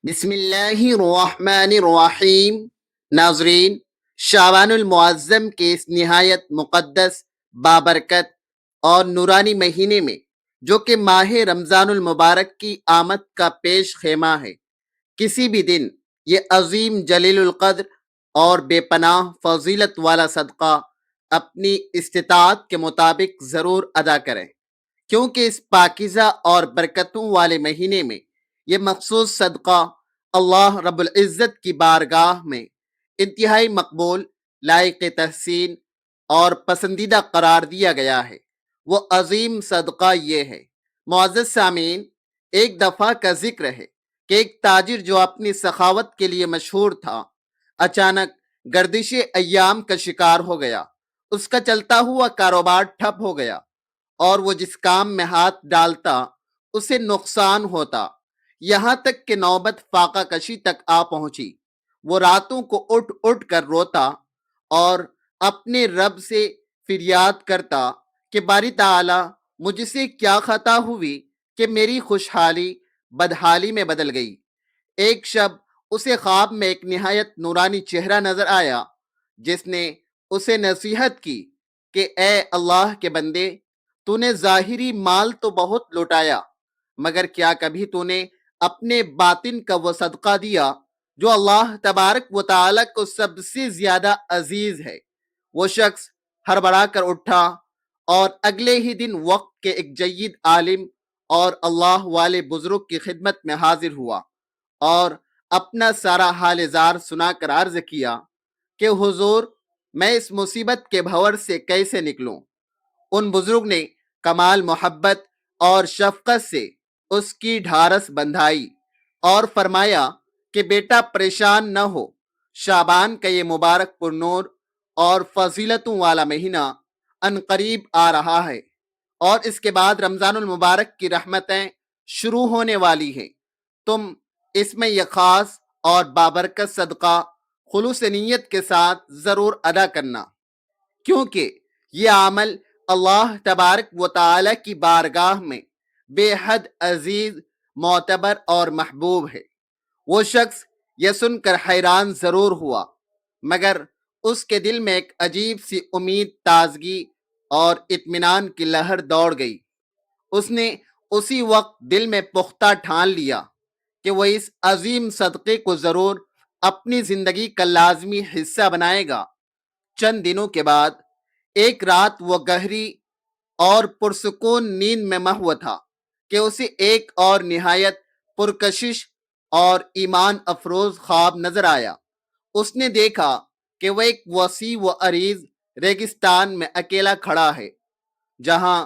بسم اللہ الرحمن الرحیم۔ ناظرین، شعبان المعظم کے اس نہایت مقدس، بابرکت اور نورانی مہینے میں، جو کہ ماہ رمضان المبارک کی آمد کا پیش خیمہ ہے، کسی بھی دن یہ عظیم جلیل القدر اور بے پناہ فضیلت والا صدقہ اپنی استطاعت کے مطابق ضرور ادا کریں، کیونکہ اس پاکیزہ اور برکتوں والے مہینے میں یہ مخصوص صدقہ اللہ رب العزت کی بارگاہ میں انتہائی مقبول، لائق تحسین اور پسندیدہ قرار دیا گیا ہے۔ وہ عظیم صدقہ یہ ہے، معزز سامعین، ایک دفعہ کا ذکر ہے کہ ایک تاجر جو اپنی سخاوت کے لیے مشہور تھا، اچانک گردش ایام کا شکار ہو گیا۔ اس کا چلتا ہوا کاروبار ٹھپ ہو گیا اور وہ جس کام میں ہاتھ ڈالتا اسے نقصان ہوتا، یہاں تک کہ نوبت فاقہ کشی تک آ پہنچی۔ وہ راتوں کو اٹھ اٹھ کر روتا اور اپنے رب سے فریاد کرتا کہ باری تعالی، مجھ سے کیا خطا ہوئی کہ میری خوشحالی بدحالی میں بدل گئی۔ ایک شب اسے خواب میں ایک نہایت نورانی چہرہ نظر آیا، جس نے اسے نصیحت کی کہ اے اللہ کے بندے، تو نے ظاہری مال تو بہت لوٹایا، مگر کیا کبھی تو نے اپنے باطن کا وہ صدقہ دیا جو اللہ تبارک و تعالی کو سب سے زیادہ عزیز ہے؟ وہ شخص ہڑبڑا کر اٹھا اور اگلے ہی دن وقت کے ایک جید عالم اور اللہ والے بزرگ کی خدمت میں حاضر ہوا اور اپنا سارا حال زار سنا کر عرض کیا کہ حضور، میں اس مصیبت کے بھور سے کیسے نکلوں؟ ان بزرگ نے کمال محبت اور شفقت سے اس کی ڈھارس بندھائی اور فرمایا کہ بیٹا پریشان نہ ہو، شعبان کا یہ مبارک پرنور اور فضیلتوں والا مہینہ عنقریب آ رہا ہے، اور اس کے بعد رمضان المبارک کی رحمتیں شروع ہونے والی ہیں۔ تم اس میں یہ خاص اور بابرکت صدقہ خلوص نیت کے ساتھ ضرور ادا کرنا، کیونکہ یہ عمل اللہ تبارک و تعالی کی بارگاہ میں بے حد عزیز، معتبر اور محبوب ہے۔ وہ شخص یہ سن کر حیران ضرور ہوا، مگر اس کے دل میں ایک عجیب سی امید، تازگی اور اطمینان کی لہر دوڑ گئی۔ اس نے اسی وقت دل میں پختہ ٹھان لیا کہ وہ اس عظیم صدقے کو ضرور اپنی زندگی کا لازمی حصہ بنائے گا۔ چند دنوں کے بعد ایک رات وہ گہری اور پرسکون نیند میں محو تھا کہ اسے ایک اور نہایت پرکشش اور ایمان افروز خواب نظر آیا۔ اس نے دیکھا کہ وہ ایک وسیع و عریض ریگستان میں اکیلا کھڑا ہے، جہاں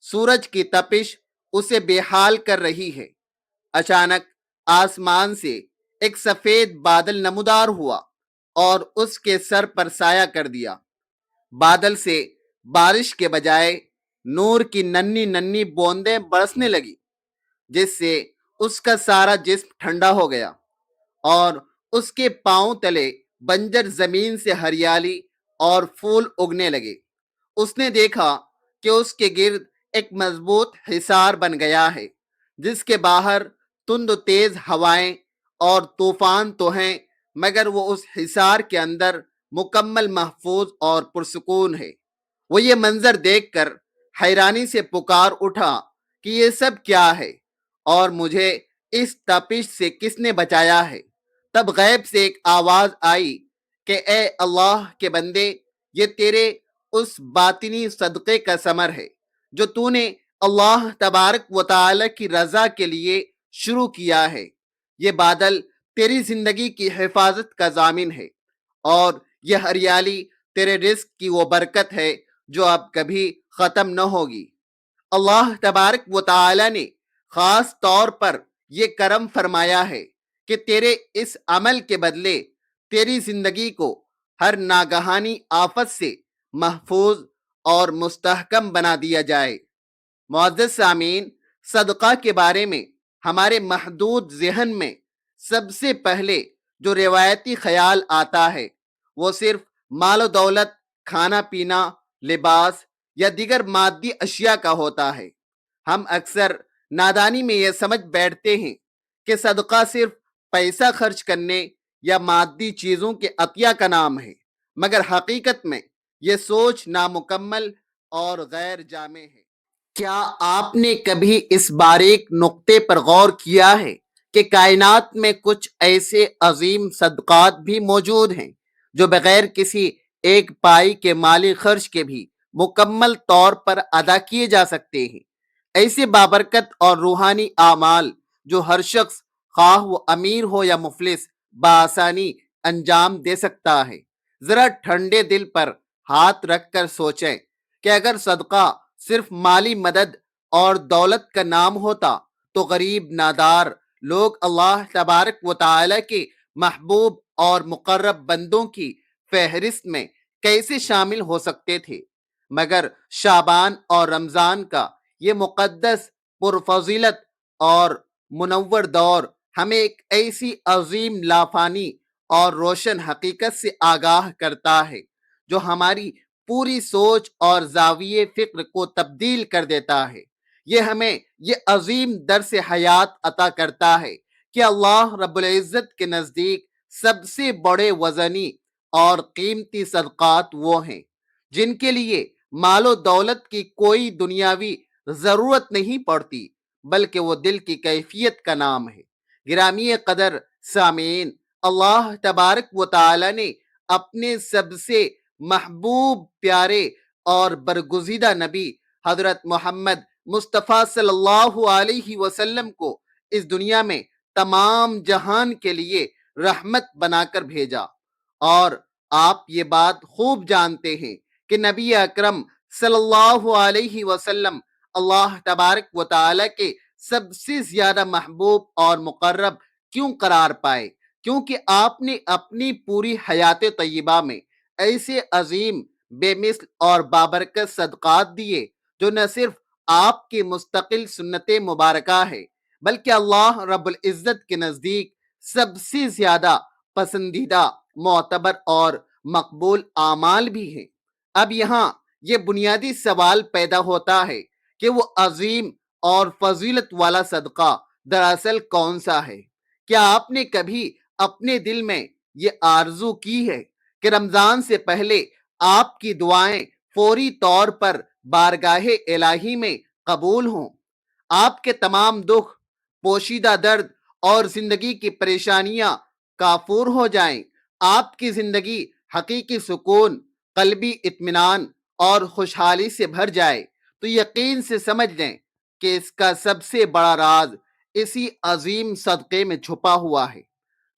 سورج کی تپش اسے بے حال کر رہی ہے۔ اچانک آسمان سے ایک سفید بادل نمودار ہوا اور اس کے سر پر سایہ کر دیا۔ بادل سے بارش کے بجائے نور کی ننھی ننھی بوندیں برسنے لگی، جس سے اس کا سارا جسم ٹھنڈا ہو گیا اور اس کے پاؤں تلے بنجر زمین سے ہریالی اور پھول اگنے لگے۔ اس نے دیکھا کہ اس کے گرد ایک مضبوط حصار بن گیا ہے، جس کے باہر تند و تیز ہوائیں اور طوفان تو ہیں، مگر وہ اس حصار کے اندر مکمل محفوظ اور پرسکون ہے۔ وہ یہ منظر دیکھ کر حیرانی سے پکار اٹھا کہ یہ سب کیا ہے اور مجھے اس تپش سے کس نے بچایا ہے؟ تب غیب سے ایک آواز آئی کہ اے اللہ کے بندے، یہ تیرے اس باطنی صدقے کا ثمر ہے جو تو نے اللہ تبارک و تعالی کی رضا کے لیے شروع کیا ہے۔ یہ بادل تیری زندگی کی حفاظت کا ضامن ہے، اور یہ ہریالی تیرے رزق کی وہ برکت ہے جو اب کبھی ختم نہ ہوگی۔ اللہ تبارک و تعالی نے خاص طور پر یہ کرم فرمایا ہے کہ تیرے اس عمل کے بدلے تیری زندگی کو ہر ناگہانی آفت سے محفوظ اور مستحکم بنا دیا جائے۔ معزز سامعین، صدقہ کے بارے میں ہمارے محدود ذہن میں سب سے پہلے جو روایتی خیال آتا ہے، وہ صرف مال و دولت، کھانا پینا، لباس یا دیگر مادی اشیاء کا ہوتا ہے۔ ہم اکثر نادانی میں یہ سمجھ بیٹھتے ہیں کہ صدقہ صرف پیسہ خرچ کرنے یا مادی چیزوں کے عطیہ کا نام ہے، مگر حقیقت میں یہ سوچ نامکمل اور غیر جامع ہے۔ کیا آپ نے کبھی اس باریک نقطے پر غور کیا ہے کہ کائنات میں کچھ ایسے عظیم صدقات بھی موجود ہیں جو بغیر کسی ایک پائی کے مالی خرچ کے بھی مکمل طور پر ادا کیے جا سکتے ہیں؟ ایسے بابرکت اور روحانی اعمال جو ہر شخص، خواہ وہ امیر ہو یا مفلس، بآسانی انجام دے سکتا ہے۔ ذرا ٹھنڈے دل پر ہاتھ رکھ کر سوچیں کہ اگر صدقہ صرف مالی مدد اور دولت کا نام ہوتا تو غریب، نادار لوگ اللہ تبارک و تعالی کے محبوب اور مقرب بندوں کی فہرست میں کیسے شامل ہو سکتے تھے؟ مگر شعبان اور رمضان کا یہ مقدس، پرفضیلت اور منور دور ہمیں ایک ایسی عظیم، لافانی اور روشن حقیقت سے آگاہ کرتا ہے جو ہماری پوری سوچ اور زاویے فکر کو تبدیل کر دیتا ہے۔ یہ ہمیں یہ عظیم درس حیات عطا کرتا ہے کہ اللہ رب العزت کے نزدیک سب سے بڑے وزنی اور قیمتی صدقات وہ ہیں جن کے لیے مال و دولت کی کوئی دنیاوی ضرورت نہیں پڑتی، بلکہ وہ دل کی کیفیت کا نام ہے۔ گرامی قدر سامعین، اللہ تبارک و تعالی نے اپنے سب سے محبوب، پیارے اور برگزیدہ نبی حضرت محمد مصطفیٰ صلی اللہ علیہ وسلم کو اس دنیا میں تمام جہان کے لیے رحمت بنا کر بھیجا، اور آپ یہ بات خوب جانتے ہیں کہ نبی اکرم صلی اللہ علیہ وسلم اللہ تبارک و تعالی کے سب سے زیادہ محبوب اور مقرب کیوں قرار پائے؟ کیونکہ آپ نے اپنی پوری حیات طیبہ میں ایسے عظیم، بے مثل اور بابرکت صدقات دیے جو نہ صرف آپ کی مستقل سنت مبارکہ ہے، بلکہ اللہ رب العزت کے نزدیک سب سے زیادہ پسندیدہ، معتبر اور مقبول اعمال بھی ہیں۔ اب یہاں یہ بنیادی سوال پیدا ہوتا ہے کہ وہ عظیم اور فضیلت والا صدقہ دراصل کون سا ہے؟ کیا آپ نے کبھی اپنے دل میں یہ آرزو کی ہے کہ رمضان سے پہلے آپ کی دعائیں فوری طور پر بارگاہ الہی میں قبول ہوں، آپ کے تمام دکھ، پوشیدہ درد اور زندگی کی پریشانیاں کافور ہو جائیں، آپ کی زندگی حقیقی سکون، قلبی اطمینان اور خوشحالی سے بھر جائے، تو یقین سے سمجھ لیں کہ اس کا سب سے بڑا راز اسی عظیم صدقے میں چھپا ہوا ہے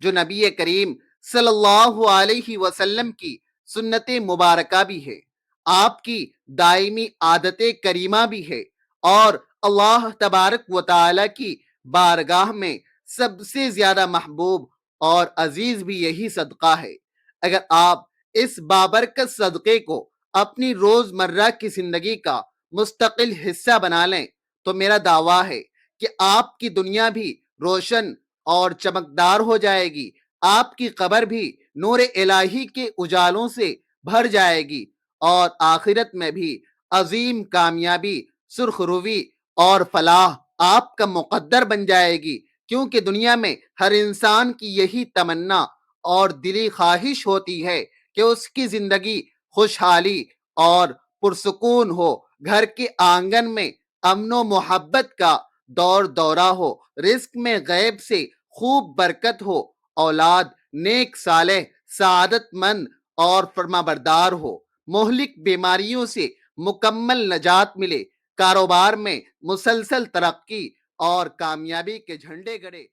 جو نبی کریم صلی اللہ علیہ وسلم کی سنت مبارکہ بھی ہے، آپ کی دائمی عادت کریمہ بھی ہے، اور اللہ تبارک و تعالی کی بارگاہ میں سب سے زیادہ محبوب اور عزیز بھی یہی صدقہ ہے۔ اگر آپ اس بابرکت صدقے کو اپنی روزمرہ کی زندگی کا مستقل حصہ بنا لیں تو میرا دعویٰ ہے کہ آپ کی دنیا بھی روشن اور چمکدار ہو جائے گی، آپ کی قبر بھی نور الہی کے اجالوں سے بھر جائے گی، اور آخرت میں بھی عظیم کامیابی، سرخ روی اور فلاح آپ کا مقدر بن جائے گی، کیونکہ دنیا میں ہر انسان کی یہی تمنا اور دلی خواہش ہوتی ہے کہ اس کی زندگی خوشحالی اور پرسکون ہو، گھر کے آنگن میں امن و محبت کا دور دورہ ہو، رزق میں غیب سے خوب برکت ہو، اولاد نیک، صالح، سعادت مند اور فرما بردار ہو، مہلک بیماریوں سے مکمل نجات ملے، کاروبار میں مسلسل ترقی اور کامیابی کے جھنڈے گڑے۔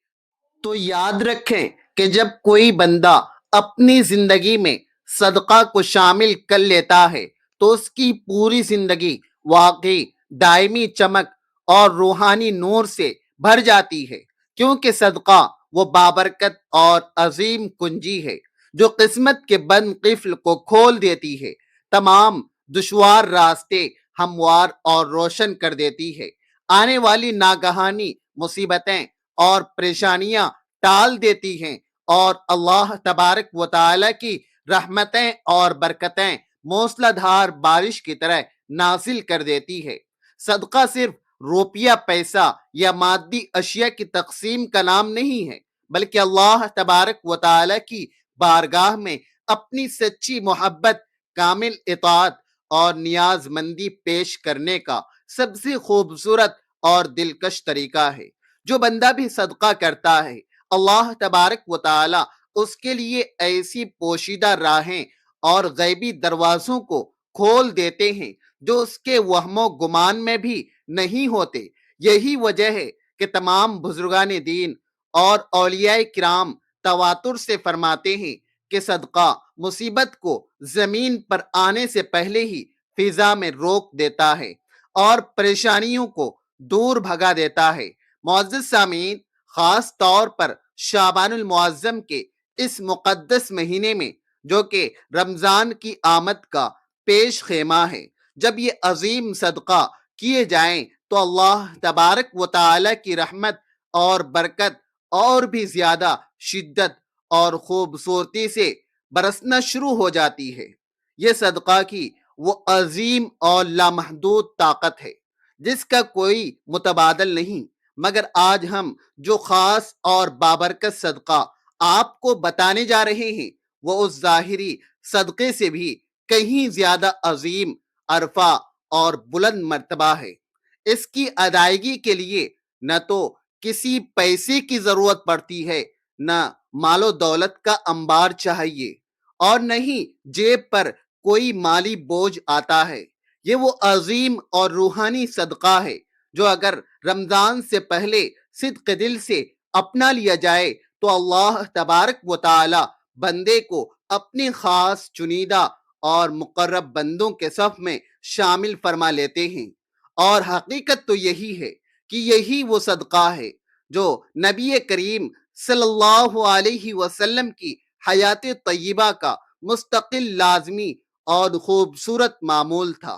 تو یاد رکھیں کہ جب کوئی بندہ اپنی زندگی میں صدقہ کو شامل کر لیتا ہے تو اس کی پوری زندگی واقعی دائمی چمک اور روحانی نور سے بھر جاتی ہے، کیونکہ صدقہ وہ بابرکت اور عظیم کنجی ہے جو قسمت کے بند قفل کو کھول دیتی ہے، تمام دشوار راستے ہموار اور روشن کر دیتی ہے، آنے والی ناگہانی مصیبتیں اور پریشانیاں ٹال دیتی ہیں، اور اللہ تبارک و تعالی کی رحمتیں اور برکتیں موسلا دھار بارش کی طرح نازل کر دیتی ہے۔ صدقہ صرف روپیہ، پیسہ یا مادی اشیاء کی تقسیم کا نام نہیں ہے، بلکہ اللہ تبارک و تعالی کی بارگاہ میں اپنی سچی محبت، کامل اطاعت اور نیاز مندی پیش کرنے کا سب سے خوبصورت اور دلکش طریقہ ہے۔ جو بندہ بھی صدقہ کرتا ہے، اللہ تبارک و تعالی اس کے لیے ایسی پوشیدہ راہیں اور غیبی دروازوں کو کھول دیتے ہیں جو اس کے وہم و گمان میں بھی نہیں ہوتے۔ یہی وجہ ہے کہ تمام بزرگان دین اور اولیاء کرام تواتر سے فرماتے ہیں کہ صدقہ مصیبت کو زمین پر آنے سے پہلے ہی فضا میں روک دیتا ہے اور پریشانیوں کو دور بھگا دیتا ہے۔ معزز سامعین، خاص طور پر شعبان المعظم کے اس مقدس مہینے میں، جو کہ رمضان کی آمد کا پیش خیمہ ہے، جب یہ عظیم صدقہ کیے جائیں تو اللہ تبارک و تعالی کی رحمت اور برکت اور بھی زیادہ شدت اور خوبصورتی سے برسنا شروع ہو جاتی ہے۔ یہ صدقہ کی وہ عظیم اور لامحدود طاقت ہے جس کا کوئی متبادل نہیں، مگر آج ہم جو خاص اور بابرکت صدقہ آپ کو بتانے جا رہے ہیں وہ اس ظاہری صدقے سے بھی کہیں زیادہ عظیم، عرفہ اور بلند مرتبہ ہے۔ اس کی ادائیگی کے لیے نہ تو کسی پیسے کی ضرورت پڑتی ہے، نہ مال و دولت کا انبار چاہیے، اور نہ ہی جیب پر کوئی مالی بوجھ آتا ہے۔ یہ وہ عظیم اور روحانی صدقہ ہے جو اگر رمضان سے پہلے صدق دل سے اپنا لیا جائے تو اللہ تبارک و تعالی بندے کو اپنے خاص چنیدہ اور مقرب بندوں کے صف میں شامل فرما لیتے ہیں۔ اور حقیقت تو یہی ہے کہ یہی وہ صدقہ ہے جو نبی کریم صلی اللہ علیہ وسلم کی حیات طیبہ کا مستقل لازمی اور خوبصورت معمول تھا۔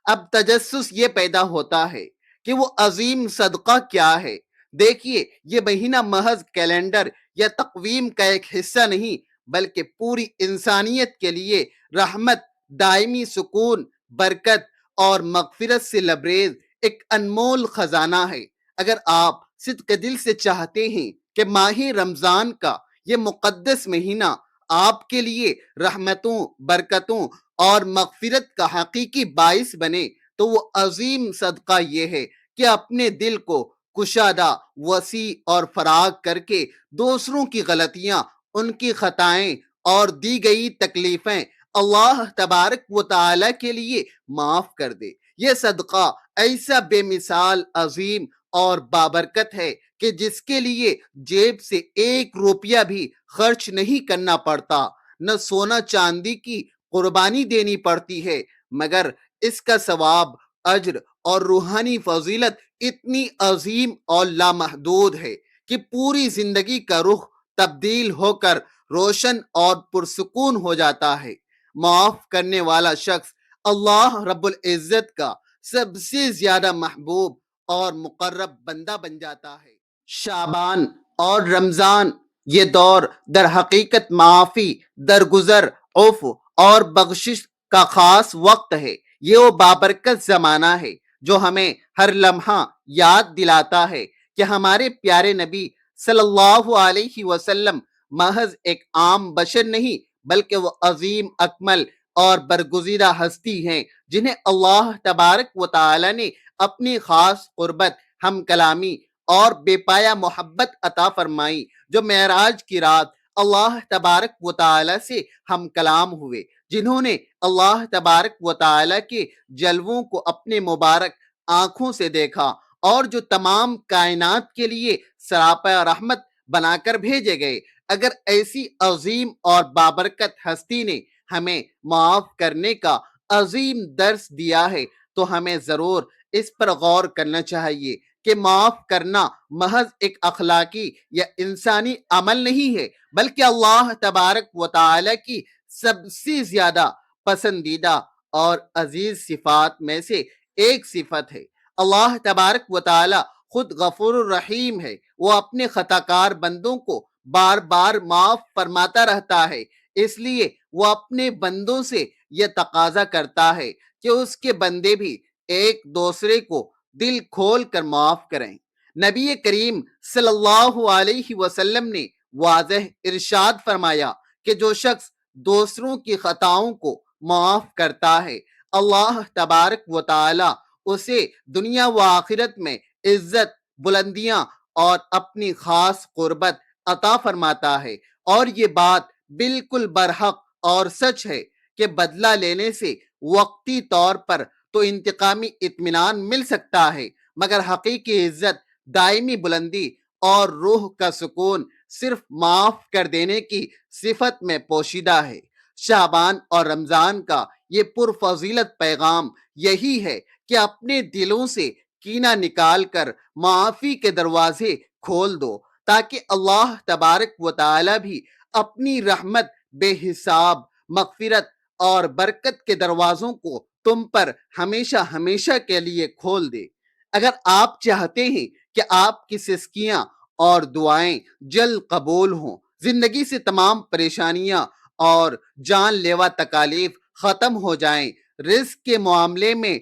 اب تجسس یہ پیدا ہوتا ہے کہ وہ عظیم صدقہ کیا ہے۔ دیکھیے، یہ مہینہ محض کیلنڈر یا تقویم کا ایک حصہ نہیں، بلکہ پوری انسانیت کے لیے رحمت، دائمی سکون، برکت اور مغفرت سے لبریز ایک انمول خزانہ ہے۔ اگر آپ صدق دل سے چاہتے ہیں کہ ماہ رمضان کا یہ مقدس مہینہ آپ کے لیے رحمتوں، برکتوں اور مغفرت کا حقیقی باعث بنے، تو وہ عظیم صدقہ یہ ہے کہ اپنے دل کو کشادہ، وسیع اور فراغ کر کے دوسروں کی غلطیاں، ان کی خطائیں اور دی گئی تکلیفیں اللہ تبارک و تعالی کے لیے معاف کر دے۔ یہ صدقہ ایسا بے مثال عظیم اور بابرکت ہے کہ جس کے لیے جیب سے ایک روپیہ بھی خرچ نہیں کرنا پڑتا، نہ سونا چاندی کی قربانی دینی پڑتی ہے، مگر اس کا ثواب، اجر اور روحانی فضیلت اتنی عظیم اور لامحدود ہے کہ پوری زندگی کا رخ تبدیل ہو کر روشن اور پرسکون ہو جاتا ہے۔ معاف کرنے والا شخص اللہ رب العزت کا سب سے زیادہ محبوب اور مقرب بندہ بن جاتا ہے۔ شعبان اور رمضان یہ دور در حقیقت معافی، درگزر، عفو اور بخشش کا خاص وقت ہے۔ یہ وہ بابرکت زمانہ ہے جو ہمیں ہر لمحہ یاد دلاتا ہے کہ ہمارے پیارے نبی صلی اللہ علیہ وسلم محض ایک عام بشر نہیں، بلکہ وہ عظیم، اکمل اور برگزیدہ ہستی ہیں جنہیں اللہ تبارک و تعالی نے اپنی خاص قربت، ہم کلامی اور بے پایا محبت عطا فرمائی، جو معراج کی رات اللہ تبارک و تعالی سے ہم کلام ہوئے، جنہوں نے اللہ تبارک و تعالی کے جلووں کو اپنے مبارک آنکھوں سے دیکھا، اور جو تمام کائنات کے لیے سراپا رحمت بنا کر بھیجے گئے۔ اگر ایسی عظیم اور بابرکت ہستی نے ہمیں معاف کرنے کا عظیم درس دیا ہے تو ہمیں ضرور اس پر غور کرنا چاہیے کہ معاف کرنا محض ایک اخلاقی یا انسانی عمل نہیں ہے، بلکہ اللہ تبارک و تعالی کی سب سے زیادہ پسندیدہ اور عزیز صفات میں سے ایک صفت ہے۔ اللہ تبارک و تعالی خود غفور الرحیم ہے، وہ اپنے خطا کار بندوں کو بار بار معاف فرماتا رہتا ہے، اس لیے وہ اپنے بندوں سے یہ تقاضا کرتا ہے کہ اس کے بندے بھی ایک دوسرے کو دل کھول کر معاف کریں۔ نبی کریم صلی اللہ علیہ وسلم نے واضح ارشاد فرمایا کہ جو شخص دوسروں کی خطاؤں کو معاف کرتا ہے، اللہ تبارک و تعالی اسے دنیا و آخرت میں عزت، بلندیاں اور اپنی خاص قربت عطا فرماتا ہے۔ اور یہ بات بالکل برحق اور سچ ہے کہ بدلہ لینے سے وقتی طور پر تو انتقامی اطمینان مل سکتا ہے، مگر حقیقی عزت، دائمی بلندی اور روح کا سکون صرف معاف کر دینے کی صفت میں پوشیدہ ہے۔ شعبان اور رمضان کا یہ پرفضیلت پیغام یہی ہے کہ اپنے دلوں سے کینہ نکال کر معافی کے دروازے کھول دو، تاکہ اللہ تبارک و تعالی بھی اپنی رحمت، بے حساب مغفرت اور برکت کے دروازوں کو تم پر ہمیشہ ہمیشہ کے لیے کھول دے۔ اگر آپ چاہتے ہیں کہ آپ کی سسکیاں اور دعائیں جلد قبول ہوں، زندگی سے تمام پریشانیاں اور جان لیوا تکالیف ختم ہو جائیں، رزق کے معاملے میں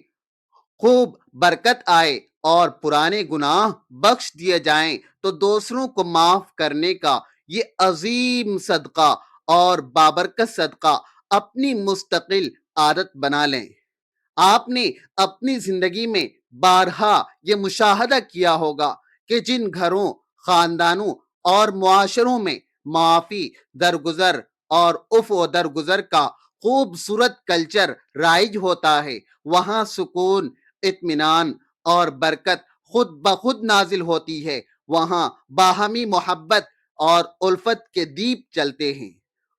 خوب برکت آئے اور پرانے گناہ بخش دیے جائیں، تو دوسروں کو معاف کرنے کا یہ عظیم صدقہ اور بابرکت صدقہ اپنی مستقل عادت بنا لیں۔ آپ نے اپنی زندگی میں بارہا یہ مشاہدہ کیا ہوگا کہ جن گھروں، خاندانوں اور معاشروں میں معافی، درگزر اور عفو درگزر کا خوبصورت کلچر رائج ہوتا ہے، وہاں سکون، اطمینان اور برکت خود بخود نازل ہوتی ہے، وہاں باہمی محبت اور الفت کے دیپ چلتے ہیں،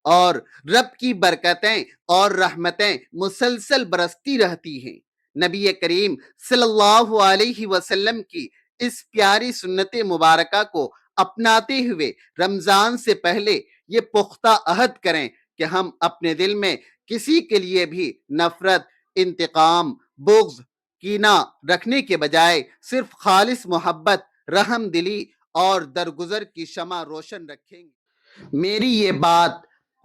اور رب کی برکتیں اور رحمتیں مسلسل برستی رہتی ہیں۔ نبی کریم صلی اللہ علیہ وسلم کی اس پیاری سنت مبارکہ کو اپناتے ہوئے رمضان سے پہلے یہ پختہ عہد کریں کہ ہم اپنے دل میں کسی کے لیے بھی نفرت، انتقام، بغض، کینہ رکھنے کے بجائے صرف خالص محبت، رحم دلی اور درگزر کی شمع روشن رکھیں گے۔ میری یہ بات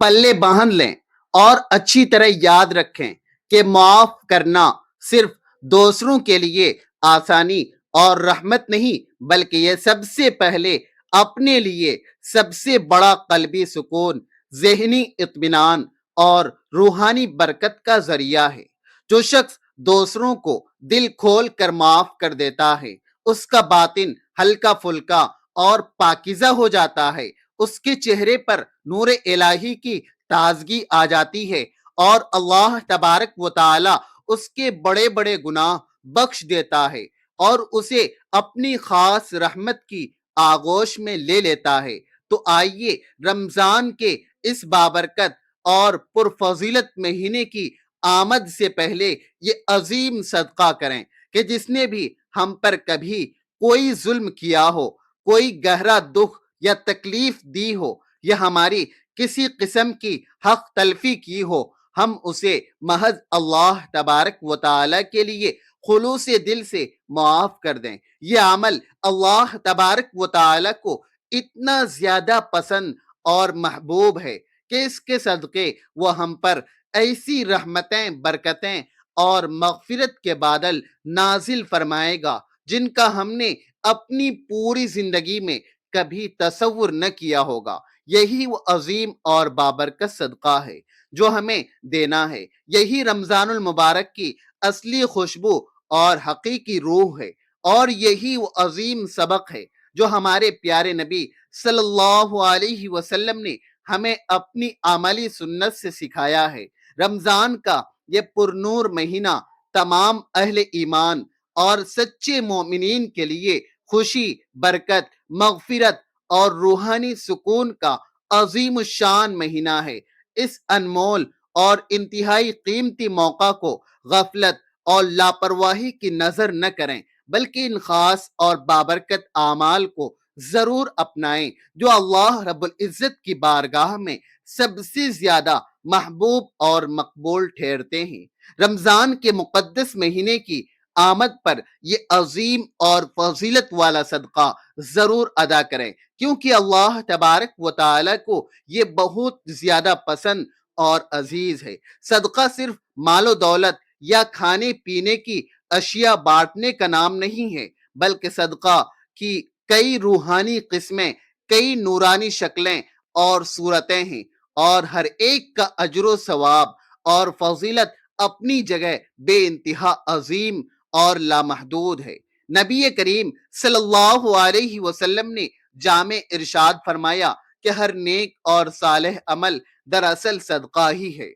پلے باندھ لیں اور اچھی طرح یاد رکھیں کہ معاف کرنا صرف دوسروں کے لیے آسانی اور رحمت نہیں، بلکہ یہ سب سے پہلے اپنے لیے سب سے بڑا قلبی سکون، ذہنی اطمینان اور روحانی برکت کا ذریعہ ہے۔ جو شخص دوسروں کو دل کھول کر معاف کر دیتا ہے، اس کا باطن ہلکا پھلکا اور پاکیزہ ہو جاتا ہے، اس کے چہرے پر نور الہی کی تازگی آ جاتی ہے، اور اللہ تبارک و تعالی اس کے بڑے بڑے گناہ بخش دیتا ہے اور اسے اپنی خاص رحمت کی آغوش میں لے لیتا ہے۔ تو آئیے رمضان کے اس بابرکت اور پرفضیلت مہینے کی آمد سے پہلے یہ عظیم صدقہ کریں کہ جس نے بھی ہم پر کبھی کوئی ظلم کیا ہو، کوئی گہرا دکھ یا تکلیف دی ہو، یا ہماری کسی قسم کی حق تلفی کی ہو، ہم اسے محض اللہ تبارک و تعالی کے لیے خلوص دل سے معاف کر دیں۔ یہ عمل اللہ تبارک و تعالی کو اتنا زیادہ پسند اور محبوب ہے کہ اس کے صدقے وہ ہم پر ایسی رحمتیں، برکتیں اور مغفرت کے بادل نازل فرمائے گا جن کا ہم نے اپنی پوری زندگی میں کبھی تصور نہ کیا ہوگا۔ یہی وہ عظیم اور بابرکت صدقہ ہے جو ہمیں دینا ہے۔ یہی رمضان المبارک کی اصلی خوشبو اور حقیقی روح ہے، اور یہی وہ عظیم سبق ہے جو ہمارے پیارے نبی صلی اللہ علیہ وسلم نے ہمیں اپنی عملی سنت سے سکھایا ہے۔ رمضان کا یہ پرنور مہینہ تمام اہل ایمان اور سچے مومنین کے لیے خوشی، برکت، مغفرت اور روحانی سکون کا عظیم الشان مہینہ ہے۔ اس انمول اور انتہائی قیمتی موقع کو غفلت اور لاپرواہی کی نظر نہ کریں، بلکہ ان خاص اور بابرکت اعمال کو ضرور اپنائیں جو اللہ رب العزت کی بارگاہ میں سب سے زیادہ محبوب اور مقبول ٹھہرتے ہیں۔ رمضان کے مقدس مہینے کی آمد پر یہ عظیم اور فضیلت والا صدقہ ضرور ادا کریں، کیونکہ اللہ تبارک و تعالی کو یہ بہت زیادہ پسند اور عزیز ہے۔ صدقہ صرف مال و دولت یا کھانے پینے کی اشیاء بانٹنے کا نام نہیں ہے، بلکہ صدقہ کی کئی روحانی قسمیں، کئی نورانی شکلیں اور صورتیں ہیں، اور ہر ایک کا اجر و ثواب اور فضیلت اپنی جگہ بے انتہا عظیم اور لامحدود ہے۔ نبی کریم صلی اللہ علیہ وسلم نے جامع ارشاد فرمایا کہ ہر نیک اور صالح عمل دراصل صدقہ ہی ہے۔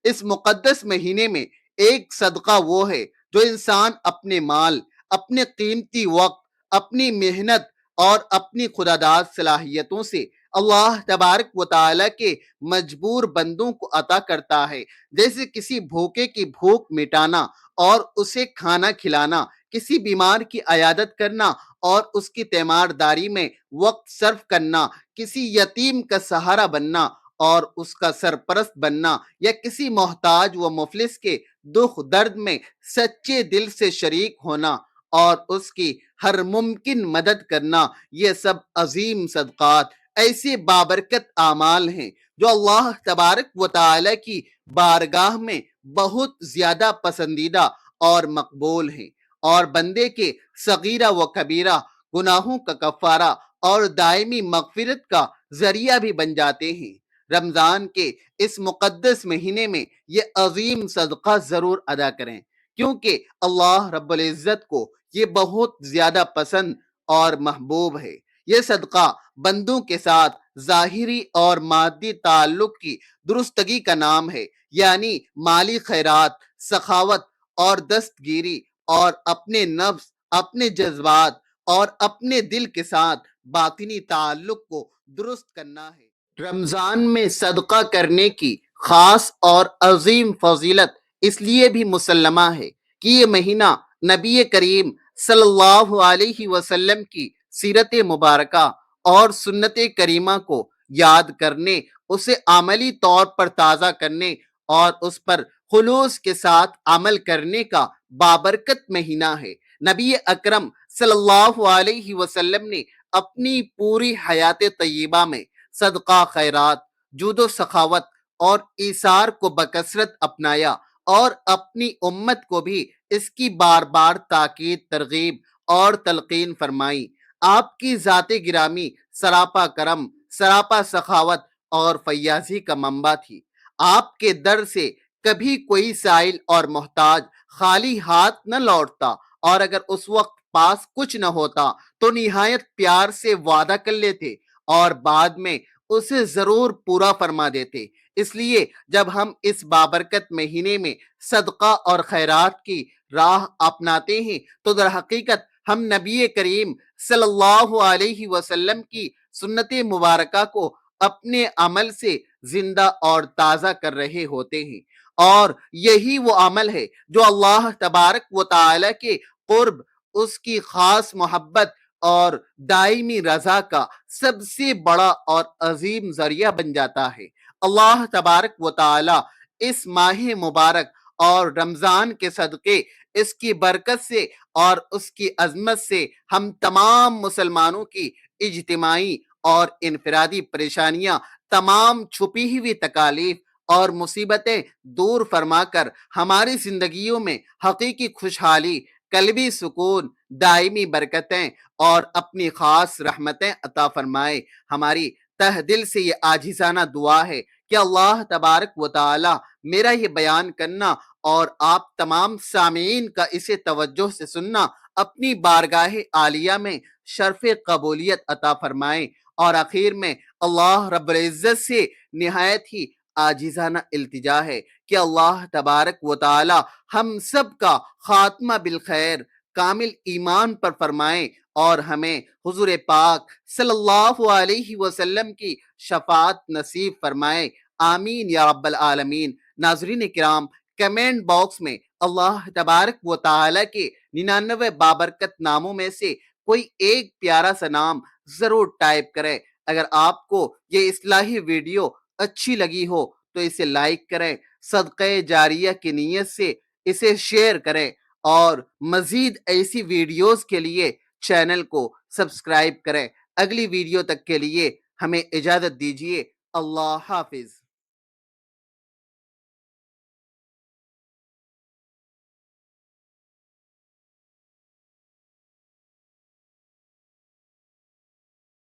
اس مقدس مہینے میں ایک صدقہ وہ ہے جو انسان اپنے مال، اپنے قیمتی وقت، اپنی محنت اور اپنی خودداد صلاحیتوں سے اللہ تبارک و تعالیٰ کے مجبور بندوں کو عطا کرتا ہے، جیسے کسی بھوکے کی بھوک مٹانا اور اسے کھانا کھلانا، کسی بیمار کی عیادت کرنا اور اس کی تیمارداری میں وقت صرف کرنا، کسی یتیم کا سہارا بننا اور اس کا سرپرست بننا، یا کسی محتاج و مفلس کے دکھ درد میں سچے دل سے شریک ہونا اور اس کی ہر ممکن مدد کرنا، یہ سب عظیم صدقات، ایسے بابرکت اعمال ہیں جو اللہ تبارک و تعالی کی بارگاہ میں بہت زیادہ پسندیدہ اور مقبول ہیں، اور بندے کے صغیرہ و کبیرہ گناہوں کا کفارہ اور دائمی مغفرت کا ذریعہ بھی بن جاتے ہیں۔ رمضان کے اس مقدس مہینے میں یہ عظیم صدقہ ضرور ادا کریں، کیونکہ اللہ رب العزت کو یہ بہت زیادہ پسند اور محبوب ہے۔ یہ صدقہ بندوں کے ساتھ ظاہری اور مادی تعلق کی درستگی کا نام ہے، یعنی مالی خیرات، سخاوت اور دستگیری، اور اپنے نفس، اپنے جذبات اور اپنے دل کے ساتھ باطنی تعلق کو درست کرنا ہے۔ رمضان میں صدقہ کرنے کی خاص اور عظیم فضیلت اس لیے بھی مسلمہ ہے کہ یہ مہینہ نبی کریم صلی اللہ علیہ وسلم کی سیرت مبارکہ اور سنت کریمہ کو یاد کرنے، اسے عملی طور پر تازہ کرنے اور اس پر خلوص کے ساتھ عمل کرنے کا بابرکت مہینہ ہے۔ نبی اکرم صلی اللہ علیہ وسلم نے اپنی پوری حیات طیبہ میں صدقہ خیرات، جود و سخاوت اور ایثار کو بکثرت اپنایا، اور اپنی امت کو بھی اس کی بار بار تاکید، ترغیب اور تلقین فرمائی۔ آپ کی ذات گرامی سراپا کرم، سراپا سخاوت اور فیاضی کا منبع تھی۔ آپ کے در سے کبھی کوئی سائل اور محتاج خالی ہاتھ نہ لوٹتا، اور اگر اس وقت پاس کچھ نہ ہوتا تو نہایت پیار سے وعدہ کر لیتے اور بعد میں اسے ضرور پورا فرما دیتے۔ اس لیے جب ہم اس بابرکت مہینے میں صدقہ اور خیرات کی راہ اپناتے ہیں تو در حقیقت ہم نبی کریم صلی اللہ علیہ وسلم کی سنت مبارکہ کو اپنے عمل سے زندہ اور تازہ کر رہے ہوتے ہیں، اور یہی وہ عمل ہے جو اللہ تبارک و تعالی کے قرب، اس کی خاص محبت اور دائمی رضا کا سب سے بڑا اور عظیم ذریعہ بن جاتا ہے۔ اللہ تبارک و تعالی اس ماہ مبارک اور رمضان کے صدقے، اس کی برکت سے اور اس کی عظمت سے ہم تمام مسلمانوں کی اجتماعی اور انفرادی پریشانیاں، تمام چھپی ہوئی تکالیف اور مصیبتیں دور فرما کر ہماری زندگیوں میں حقیقی خوشحالی، قلبی سکون، دائمی برکتیں اور اپنی خاص رحمتیں عطا فرمائے۔ ہماری تہ دل سے یہ عاجزانہ دعا ہے کہ اللہ تبارک و تعالی میرا یہ بیان کرنا اور آپ تمام سامعین کا اسے توجہ سے سننا اپنی بارگاہ عالیہ میں شرف قبولیت عطا فرمائے۔ اور آخر میں اللہ رب العزت سے نہایت ہی عاجزانہ التجا ہے کہ اللہ تبارک و تعالی ہم سب کا خاتمہ بالخیر، کامل ایمان پر فرمائے، اور ہمیں حضور پاک صلی اللہ علیہ وسلم کی شفاعت نصیب فرمائے۔ آمین یا رب العالمین۔ ناظرین کرام، کمنٹ باکس میں اللہ تبارک و تعالی کے 99 بابرکت ناموں میں سے کوئی ایک پیارا سا نام ضرور ٹائپ کریں۔ اگر آپ کو یہ اصلاحی ویڈیو اچھی لگی ہو تو اسے لائک کریں، صدقہ جاریہ کی نیت سے اسے شیئر کریں، اور مزید ایسی ویڈیوز کے لیے چینل کو سبسکرائب کریں۔ اگلی ویڈیو تک کے لیے ہمیں اجازت دیجیے۔ اللہ حافظ۔